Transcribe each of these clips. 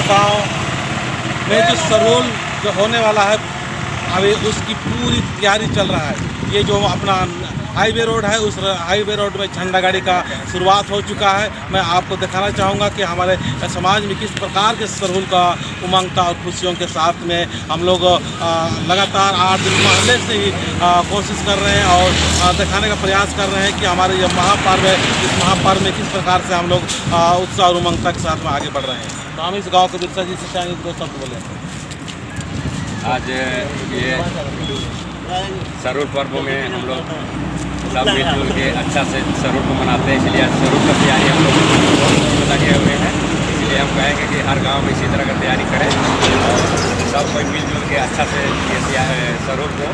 गांव में जो सरोल जो होने वाला है अभी उसकी पूरी तैयारी चल रहा है। ये जो अपना हाईवे रोड है उस हाईवे रोड में झंडा गाड़ी का शुरुआत हो चुका है। मैं आपको दिखाना चाहूँगा कि हमारे समाज में किस प्रकार के सरोल का उमंगता और खुशियों के साथ में हम लोग लगातार 8 दिन पहले से ही कोशिश कर रहे हैं और दिखाने का प्रयास कर रहे हैं कि हमारे ये महापर्व है, इस महापर्व में किस प्रकार से हम लोग उत्साह और उमंगता के साथ में आगे बढ़ रहे हैं। तो हम इस गाँव के बिरसा जी से चाहेंगे 2 शब्द बोले। आज ये सरोल पर्व में हम लोग सब मिलजुल के अच्छा से सरोल को मनाते हैं, इसलिए आज सरोल का तैयारी हम लोग लगे हुए हैं। इसलिए हम कहेंगे कि हर गांव में इसी तरह का तैयारी करें और सब कोई मिलजुल के अच्छा से ये सरोल को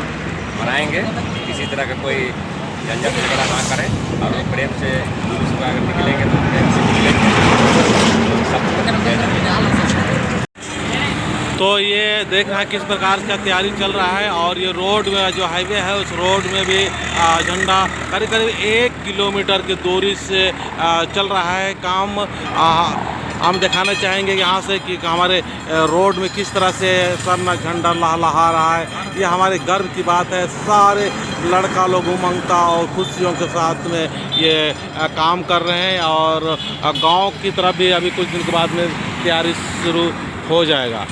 मनाएंगे। किसी तरह का कोई झंझट झगड़ा ना करें और प्रेम से सुबह अगर निकलेंगे तो प्रेम से निकलेंगे। तो ये देखना किस प्रकार का तैयारी चल रहा है और ये रोड में जो हाईवे है उस रोड में भी झंडा करीब 1 किलोमीटर की दूरी से चल रहा है काम। हम दिखाना चाहेंगे यहाँ से कि हमारे रोड में किस तरह से सरना झंडा लहरा रहा है। ये हमारे गर्व की बात है। सारे लड़का लोग उमंगता और खुशियों के साथ में ये काम कर रहे हैं और गांव की तरफ भी अभी कुछ दिन के बाद में तैयारी शुरू हो जाएगा।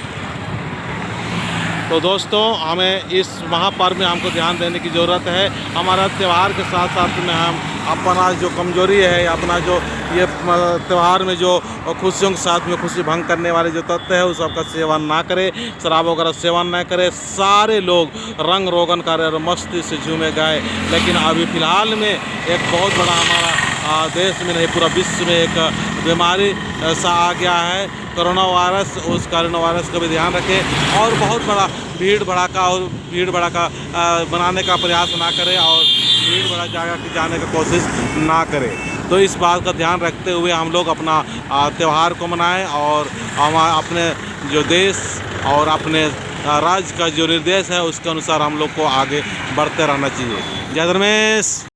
तो दोस्तों, हमें इस महापर्व में हमको ध्यान देने की ज़रूरत है। हमारा त्यौहार के साथ साथ में हम अपना जो कमजोरी है, अपना जो ये त्यौहार में जो खुशियों के साथ में खुशी भंग करने वाले जो तत्व है उस सबका सेवन ना करें, शराब वगैरह सेवन ना करें। सारे लोग रंग रोगन करे और मस्ती से झूमे गए। लेकिन अभी फ़िलहाल में एक बहुत बड़ा हमारा देश में नहीं पूरा विश्व में एक बीमारी सा आ गया है, कोरोना वायरस। उस कोरोना वायरस का भी ध्यान रखें और बहुत बड़ा भीड़ भड़ाका बनाने का प्रयास ना करें और भीड़ भड़ा जगह जाने की कोशिश ना करें। तो इस बात का ध्यान रखते हुए हम लोग अपना त्यौहार को मनाएं और हम अपने जो देश और अपने राज्य का जो निर्देश है उसके अनुसार हम लोग को आगे बढ़ते रहना चाहिए। जय धर्मेश।